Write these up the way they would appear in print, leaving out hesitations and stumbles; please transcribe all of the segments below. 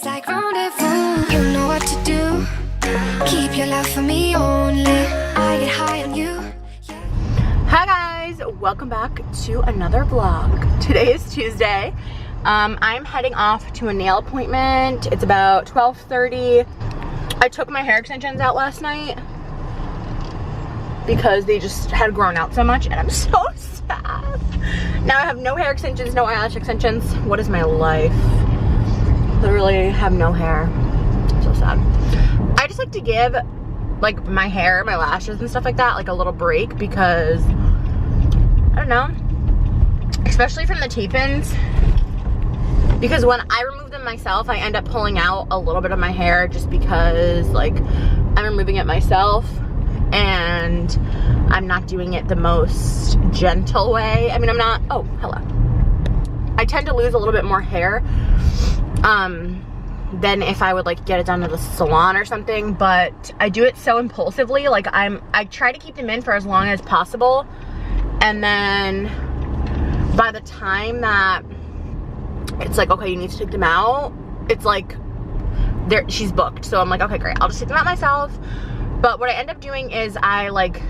feels like rendezvous. You know what to do. Keep your love for me only. I get high on you. Hi guys, welcome back to another vlog. Today is Tuesday. I'm heading off to a nail appointment. It's about 12:30. I took my hair extensions out last night because they just had grown out so much and I'm so sad. Now I have no hair extensions, no eyelash extensions. What is my life? Literally have no hair. So sad. I just like to give like my hair, my lashes and stuff like that like a little break because I don't know, especially from the tape-ins, because when I remove them myself I end up pulling out a little bit of my hair just because like I'm removing it myself and I'm not doing it the most gentle way. I mean, I'm not, oh, hello. I tend to lose a little bit more hair than if I would like get it done at a salon or something, but I do it so impulsively. Like I try to keep them in for as long as possible, and then by the time that it's like, okay, you need to take them out, it's like she's booked. So I'm like, okay, great, I'll just take them out myself. But what I end up doing is I like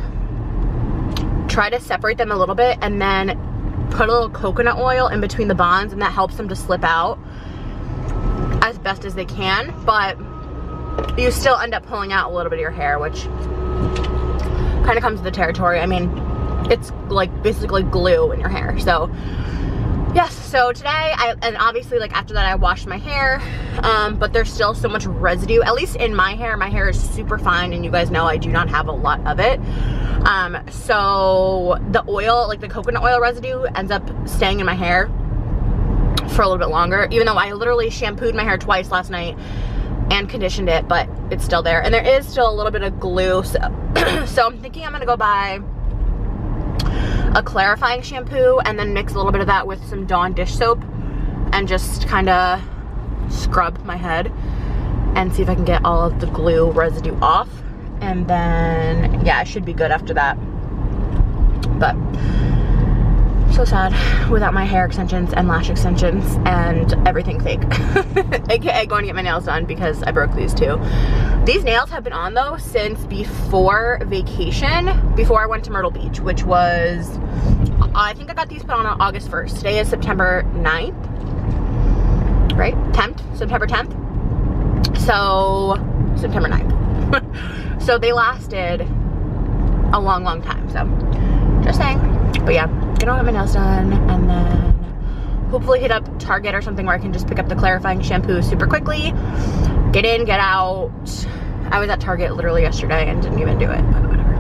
try to separate them a little bit and then put a little coconut oil in between the bonds, and that helps them to slip out as best as they can. But you still end up pulling out a little bit of your hair, which kind of comes with the territory. I mean, it's like basically glue in your hair. So yes, so today and obviously like after that I washed my hair, but there's still so much residue, at least in my hair. My hair is super fine and you guys know I do not have a lot of it. So the oil, like the coconut oil residue, ends up staying in my hair for a little bit longer, even though I literally shampooed my hair twice last night and conditioned it, but it's still there. And there is still a little bit of glue, so so I'm thinking I'm gonna go buy a clarifying shampoo and then mix a little bit of that with some Dawn dish soap and just kind of scrub my head and see if I can get all of the glue residue off, and then yeah, I should be good after that. But so sad without my hair extensions and lash extensions and everything fake. AKA going to get my nails done because I broke these too. These nails have been on though since before vacation, before I went to Myrtle Beach, which was, I think I got these put on August 1st. Today is September 9th, right? 10th, September 10th. So, September 9th. So they lasted a long, long time, so just saying. But yeah, gonna get my nails done and then hopefully hit up Target or something where I can just pick up the clarifying shampoo super quickly, get in, get out. I was at Target literally yesterday and didn't even do it, but whatever.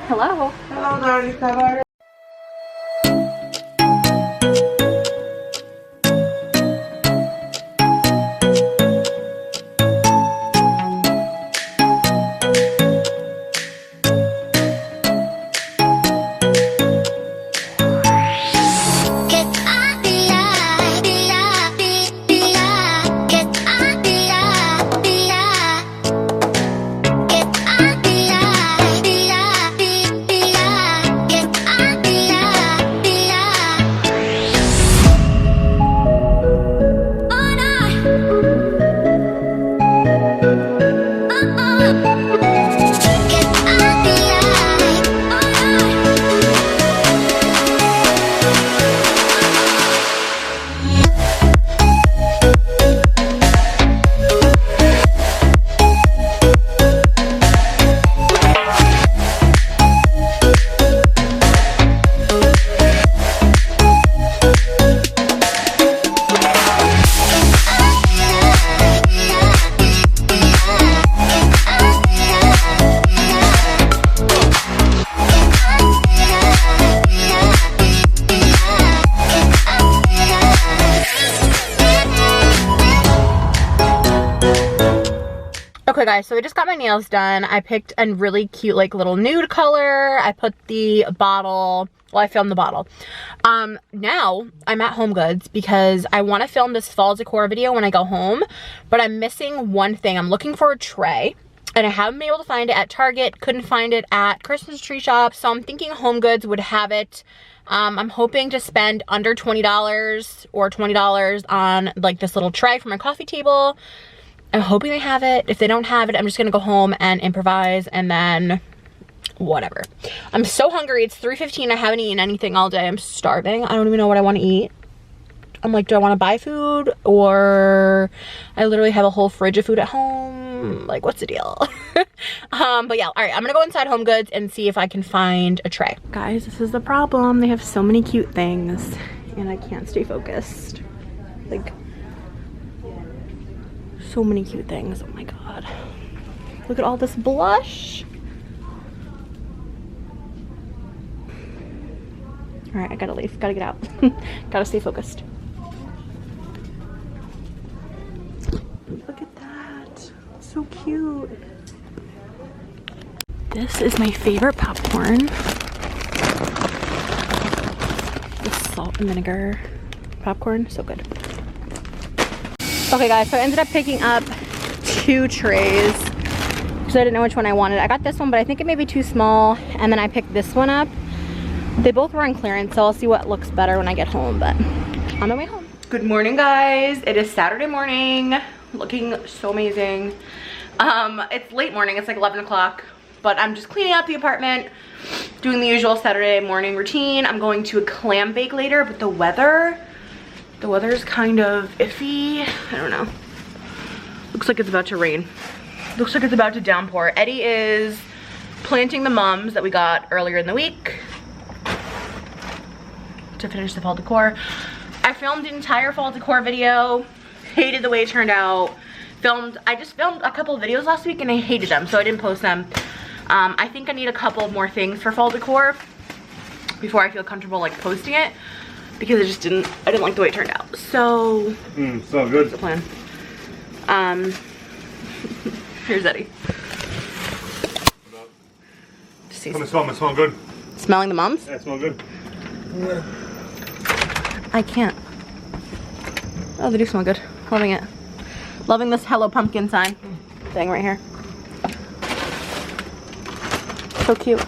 Hello. Hello, darling. How are you? Get Okay guys, so I just got my nails done. I picked a really cute like little nude color. I put the bottle, well, I filmed the bottle. Now I'm at HomeGoods because I want to film this fall decor video when I go home, but I'm missing one thing. I'm looking for a tray and I haven't been able to find it at Target, couldn't find it at Christmas tree shop, so I'm thinking HomeGoods would have it. I'm hoping to spend under $20 or $20 on like this little tray for my coffee table. I'm hoping they have it. If they don't have it, I'm just gonna go home and improvise and then whatever. I'm so hungry. It's 3:15. I haven't eaten anything all day. I'm starving. I don't even know what I want to eat. I'm like, do I want to buy food? Or I literally have a whole fridge of food at home. Like, what's the deal? But yeah, all right, I'm gonna go inside HomeGoods and see if I can find a tray. Guys, this is the problem. They have so many cute things and I can't stay focused. Like, so many cute things. Oh my god. Look at all this blush. All right, I gotta leave, gotta get out. Gotta stay focused. Look at that, so cute. This is my favorite popcorn. The salt and vinegar popcorn, so good. Okay guys, so I ended up picking up 2 trays because I didn't know which one I wanted. I got this one, but I think it may be too small, and then I picked this one up. They both were on clearance, so I'll see what looks better when I get home, but on my way home. Good morning, guys. It is Saturday morning, looking so amazing. It's late morning, it's like 11 o'clock, but I'm just cleaning out the apartment, doing the usual Saturday morning routine. I'm going to a clam bake later, but the weather's kind of iffy. I don't know. Looks like it's about to rain. Looks like it's about to downpour. Eddie is planting the mums that we got earlier in the week to finish the fall decor. I filmed the entire fall decor video, hated the way it turned out. I just filmed a couple of videos last week and I hated them, so I didn't post them. I think I need a couple of more things for fall decor before I feel comfortable like posting it, because I didn't like the way it turned out. So so good. That's the plan. Here's Eddie. Smell good. Smelling the mums? Yeah, it smells good. I can't. Oh, they do smell good. Loving it. Loving this Hello Pumpkin sign thing right here. So cute.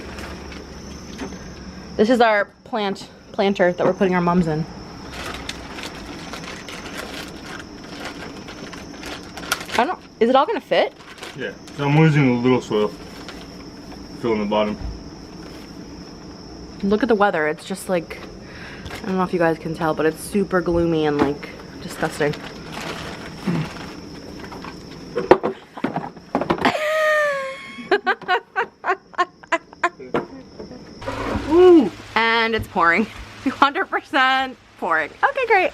This is our planter that we're putting our mums in. I don't know. Is it all gonna fit? Yeah. So I'm using a little soil. Fill in the bottom. Look at the weather. It's just like, I don't know if you guys can tell, but it's super gloomy and like disgusting. Ooh. And it's pouring. 100% pouring. Okay, great.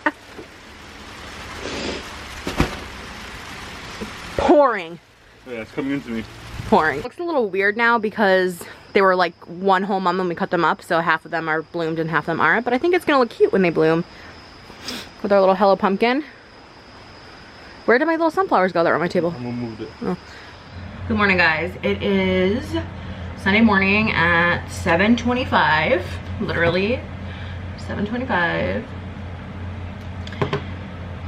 Pouring. Yeah, it's coming into me. Pouring. Looks a little weird now because they were like one whole mum when we cut them up, so half of them are bloomed and half of them aren't, but I think it's gonna look cute when they bloom with our little Hello Pumpkin. Where did my little sunflowers go that were on my table? I'm gonna move it. Oh. Good morning, guys. It is Sunday morning at 7:25, literally 7:25.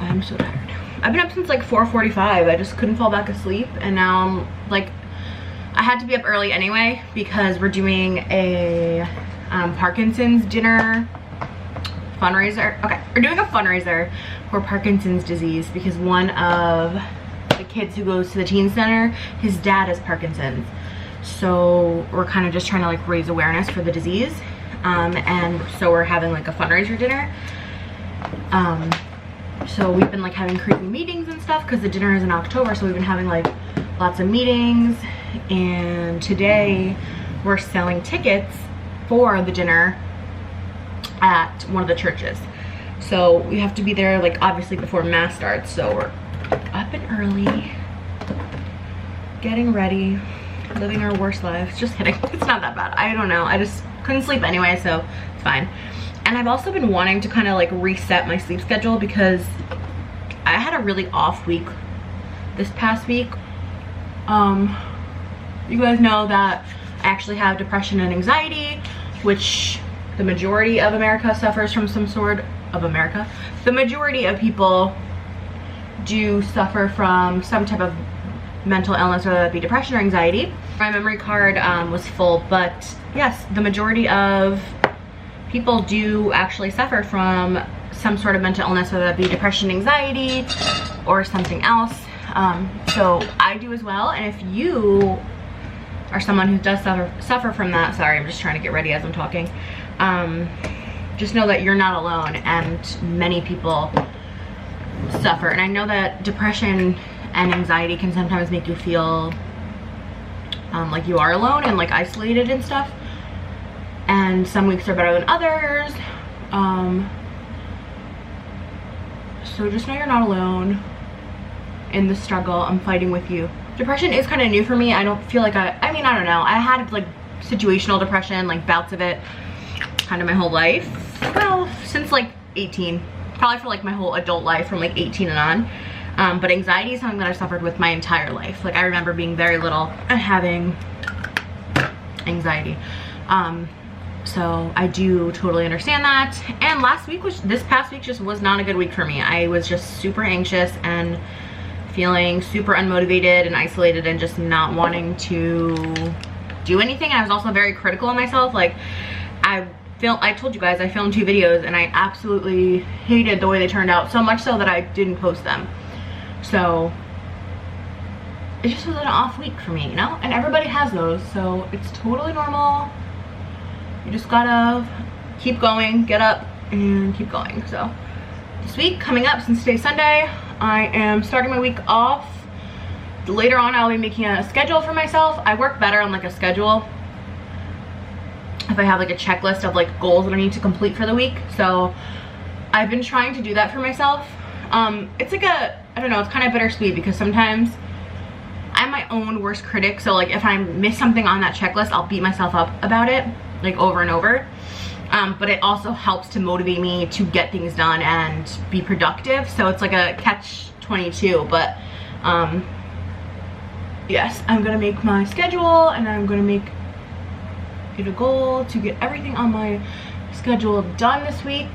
I'm so tired. I've been up since like 4:45. I just couldn't fall back asleep, and now I'm like, I had to be up early anyway because we're doing a Parkinson's dinner fundraiser. Okay, we're doing a fundraiser for Parkinson's disease because one of the kids who goes to the teen center, his dad has Parkinson's. So we're kind of just trying to like raise awareness for the disease. And so we're having like a fundraiser dinner. So we've been like having crazy meetings and stuff because the dinner is in October, so we've been having like lots of meetings, and today we're selling tickets for the dinner at one of the churches. So we have to be there like obviously before mass starts, so we're up and early, getting ready, living our worst lives. Just kidding, it's not that bad. I don't know, I just couldn't sleep anyway, so it's fine. And I've also been wanting to kind of like reset my sleep schedule because I had a really off week this past week. You guys know that I actually have depression and anxiety, which the majority of America suffers from some sort of the majority of people do suffer from some type of mental illness, whether that be depression or anxiety. My memory card was full, but yes, the majority of people do actually suffer from some sort of mental illness, whether that be depression, anxiety, or something else. So I do as well, and if you are someone who does suffer from that, sorry, I'm just trying to get ready as I'm talking, just know that you're not alone, and many people suffer. And I know that depression and anxiety can sometimes make you feel like you are alone and like isolated and stuff, and some weeks are better than others. So just know you're not alone in the struggle. I'm fighting with you. Depression is kind of new for me. I don't feel like I mean, I don't know, I had like situational depression, like bouts of it, kind of my whole life. Well, since like 18, probably for like my whole adult life from like 18 and on. But anxiety is something that I suffered with my entire life. Like I remember being very little and having anxiety. So I do totally understand that. And this past week just was not a good week for me. I was just super anxious and feeling super unmotivated and isolated and just not wanting to do anything. I was also very critical of myself. Like I told you guys I filmed 2 videos and I absolutely hated the way they turned out, so much so that I didn't post them. So it just was an off week for me, you know? And everybody has those, so it's totally normal. You just gotta keep going, get up and keep going. So this week coming up, since today's Sunday, I am starting my week off. Later on I'll be making a schedule for myself. I work better on like a schedule if I have like a checklist of like goals that I need to complete for the week. So I've been trying to do that for myself. It's like I don't know, it's kind of bittersweet because sometimes I'm my own worst critic. So like if I miss something on that checklist, I'll beat myself up about it like over and over. But it also helps to motivate me to get things done and be productive. So it's like a catch-22. But yes, I'm gonna make my schedule and I'm gonna make it a goal to get everything on my schedule done this week.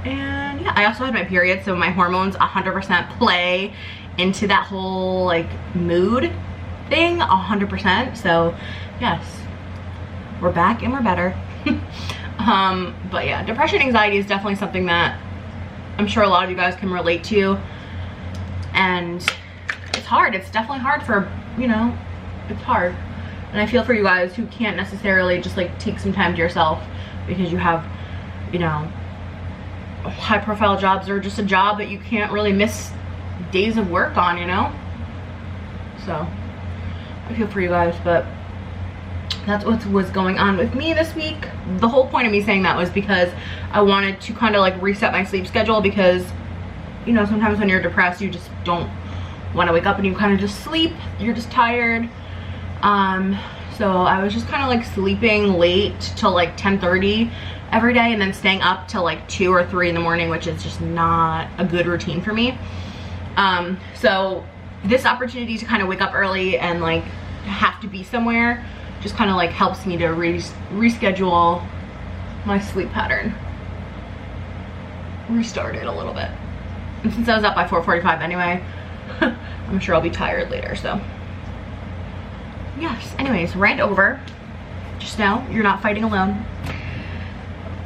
And yeah, I also had my period, so my hormones 100% play into that whole like mood thing 100%. So yes, we're back and we're better. But yeah, depression, anxiety is definitely something that I'm sure a lot of you guys can relate to, and it's hard. It's definitely hard for, you know, it's hard. And I feel for you guys who can't necessarily just like take some time to yourself because you have, you know, high profile jobs or just a job that you can't really miss days of work on, you know? So I feel for you guys, but that's what was going on with me this week. The whole point of me saying that was because I wanted to kind of like reset my sleep schedule, because, you know, sometimes when you're depressed, you just don't want to wake up and you kind of just sleep. You're just tired. So I was just kind of like sleeping late till like 10:30 every day and then staying up till like 2 or 3 in the morning, which is just not a good routine for me. So this opportunity to kind of wake up early and like have to be somewhere just kind of like helps me to reschedule my sleep pattern, restart it a little bit. And since I was up by 4:45 anyway, I'm sure I'll be tired later. So yes, anyways, rant over. Just know you're not fighting alone.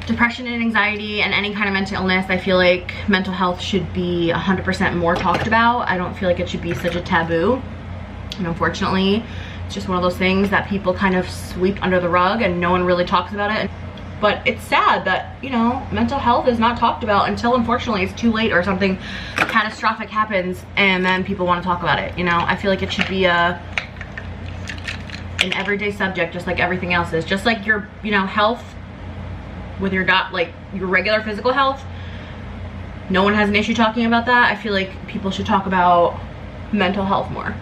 Depression and anxiety and any kind of mental illness, I feel like mental health should be 100% more talked about. I don't feel like it should be such a taboo. And unfortunately, it's just one of those things that people kind of sweep under the rug and no one really talks about it. But it's sad that, you know, mental health is not talked about until unfortunately it's too late or something catastrophic happens and then people want to talk about it. You know, I feel like it should be an everyday subject, just like everything else is. Just like your, you know, health with your like your regular physical health, no one has an issue talking about that. I feel like people should talk about mental health more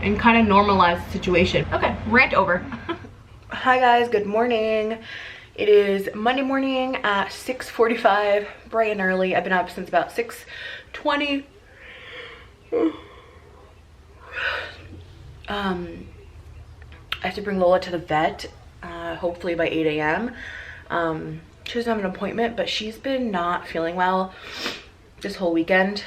and kind of normalize the situation. Okay, rant over. Hi guys, good morning. It is Monday morning at 6:45, bright and early. I've been up since about 6:20. I have to bring Lola to the vet, hopefully by 8 a.m. She doesn't have an appointment, but she's been not feeling well this whole weekend.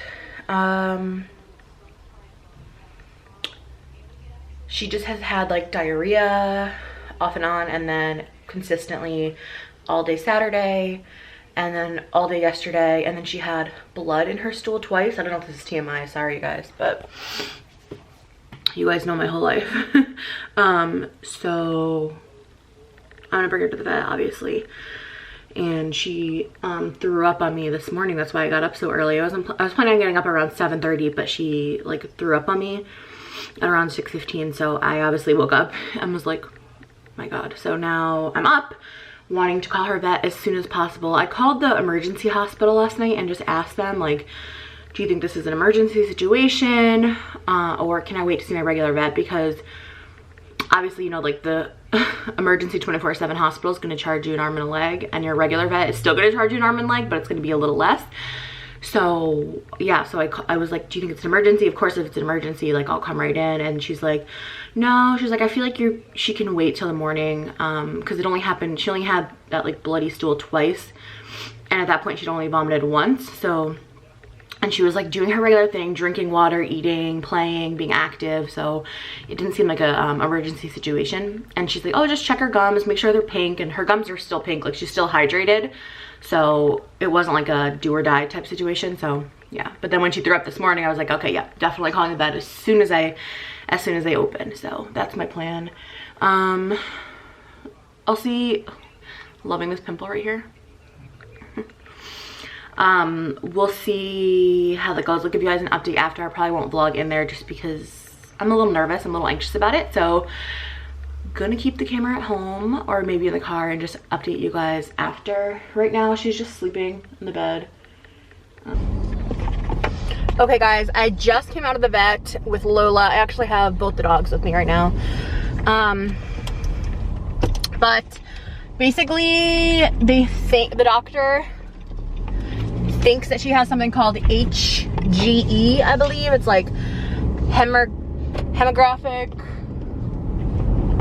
She just has had like diarrhea off and on, and then consistently all day Saturday, and then all day yesterday, and then she had blood in her stool twice. I don't know if this is TMI, sorry you guys, but you guys know my whole life. So I'm gonna bring her to the vet, obviously. And she threw up on me this morning. That's why I got up so early. I was planning on getting up around 7:30, but she like threw up on me at around 6:15. So I obviously woke up and was like, my God. So now I'm up wanting to call her vet as soon as possible. I called the emergency hospital last night and just asked them, like, do you think this is an emergency situation, or can I wait to see my regular vet? Because obviously, you know, like the emergency 24/7 hospital is going to charge you an arm and a leg, and your regular vet is still going to charge you an arm and leg, but it's going to be a little less. So yeah, so I was like, do you think it's an emergency? Of course, if it's an emergency, like, I'll come right in. And she's like, no. She's like, I feel like she can wait till the morning, because it only happened, she only had that like bloody stool twice, and at that point she'd only vomited once. So, and she was like doing her regular thing, drinking water, eating, playing, being active. So it didn't seem like a emergency situation. And she's like, oh, just check her gums, make sure they're pink. And her gums are still pink, like she's still hydrated. So it wasn't like a do or die type situation. So yeah, but then when she threw up this morning, I was like, okay, yeah, definitely calling the vet as soon as they open. So that's my plan. I'll see. Loving this pimple right here. We'll see how that goes. I'll give you guys an update after. I probably won't vlog in there just because I'm a little nervous. I'm a little anxious about it. So gonna keep the camera at home or maybe in the car and just update you guys after. Right now she's just sleeping in the bed. Okay guys, I just came out of the vet with Lola. I actually have both the dogs with me right now. But basically the doctor thinks that she has something called HGE, I believe. It's like hemographic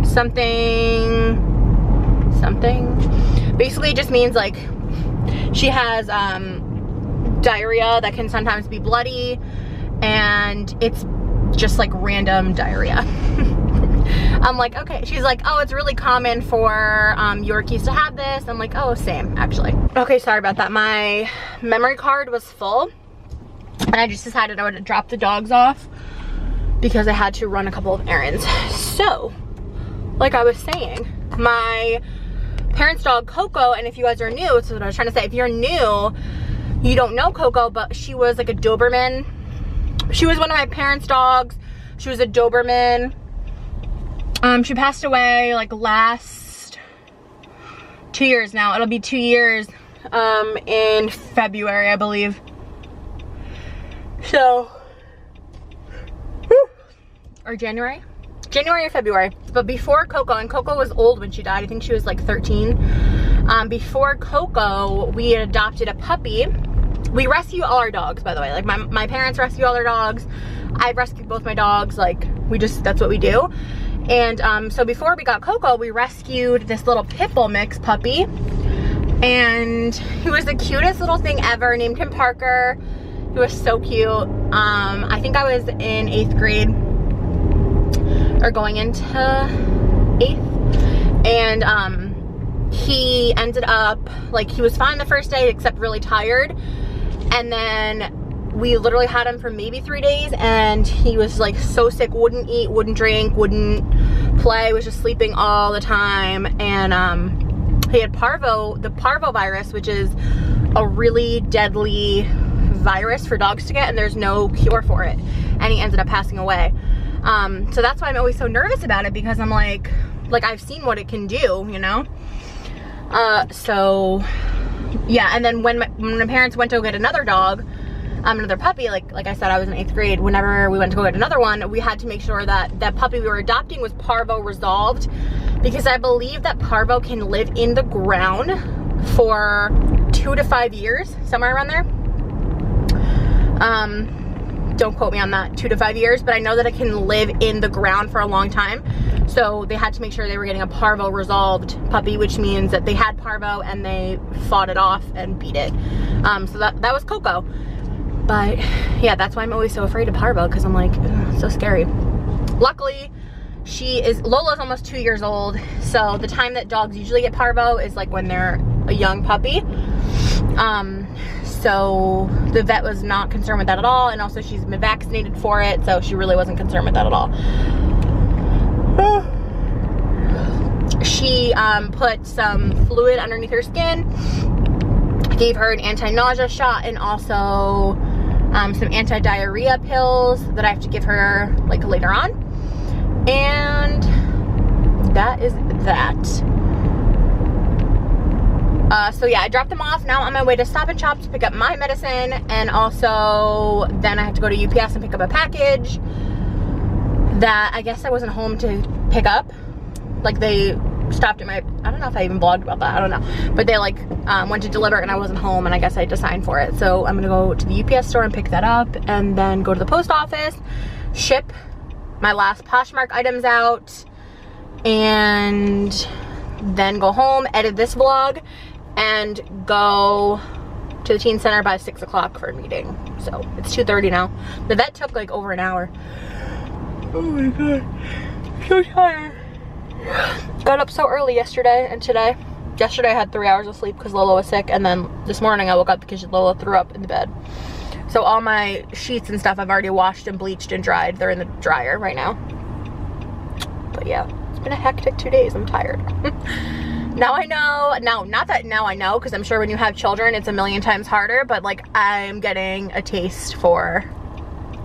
something. Basically it just means like she has diarrhea that can sometimes be bloody, and it's just like random diarrhea. I'm like, okay. She's like, oh, it's really common for Yorkies to have this. I'm like, oh, same, actually. Okay, sorry about that. My memory card was full, and I just decided I would drop the dogs off because I had to run a couple of errands. So, like I was saying, my parents' dog, Coco, and if you guys are new, that's what I was trying to say. If you're new, you don't know Coco, but she was like a Doberman. She was one of my parents' dogs. She was a Doberman. She passed away like last 2 years now. It'll be 2 years in February, I believe. So, or January or February. But before Coco, and Coco was old when she died. I think she was like 13. Before Coco, we had adopted a puppy. We rescue all our dogs, by the way. Like my parents rescue all their dogs. I've rescued both my dogs. Like that's what we do. And so before we got Coco, we rescued this little pit bull mix puppy, and he was the cutest little thing ever. Named him Parker. He was so cute. I think I was in 8th grade or going into 8th, and he ended up, like, he was fine the first day except really tired, and then we literally had him for maybe 3 days, and he was like so sick, wouldn't eat, wouldn't drink, wouldn't play, was just sleeping all the time. And he had the parvo virus, which is a really deadly virus for dogs to get, and there's no cure for it, and he ended up passing away. So that's why I'm always so nervous about it, because I'm like I've seen what it can do, you know. So yeah, and then when my parents went to go get another dog, another puppy, like I said, I was in 8th grade. Whenever we went to go get another one, we had to make sure that that puppy we were adopting was parvo resolved, because I believe that parvo can live in the ground for 2 to 5 years, somewhere around there. don't quote me on that, 2 to 5 years, but I know that it can live in the ground for a long time. So they had to make sure they were getting a parvo resolved puppy, which means that they had parvo and they fought it off and beat it. So that was Coco. But yeah, that's why I'm always so afraid of parvo, because I'm like, it's so scary. Luckily, Lola's almost 2 years old, so the time that dogs usually get parvo is like when they're a young puppy. So the vet was not concerned with that at all, and also she's been vaccinated for it, so she really wasn't concerned with that at all. She put some fluid underneath her skin, gave her an anti-nausea shot, and also some anti-diarrhea pills that I have to give her like later on. And that is that. So yeah, I dropped them off. Now I'm on my way to Stop and Shop to pick up my medicine, and also then I have to go to UPS and pick up a package that I guess I wasn't home to pick up. Like they stopped at my, I don't know if I even blogged about that, I don't know. But they like went to deliver and I wasn't home, and I guess I had to sign for it. So I'm gonna go to the UPS store and pick that up, and then go to the post office, ship my last Poshmark items out, and then go home, edit this vlog, and go to the teen center by 6 o'clock for a meeting. So it's 2:30 now. The vet took like over an hour. Oh my god, so tired. Got up so early yesterday and today. Yesterday I had 3 hours of sleep because Lola was sick, and then this morning I woke up because Lola threw up in the bed. So all my sheets and stuff I've already washed and bleached and dried. They're in the dryer right now. But yeah, it's been a hectic 2 days. I'm tired. Now I know, not that now I know, because I'm sure when you have children it's a million times harder, but like I'm getting a taste for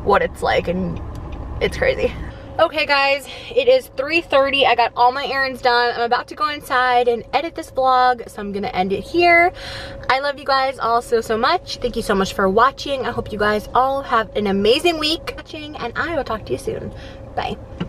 what it's like, and it's crazy. Okay guys, it is 3:30. I got all my errands done. I'm about to go inside and edit this vlog, so I'm gonna end it here. I love you guys all so much. Thank you so much for watching. I hope you guys all have an amazing week watching, and I will talk to you soon. Bye.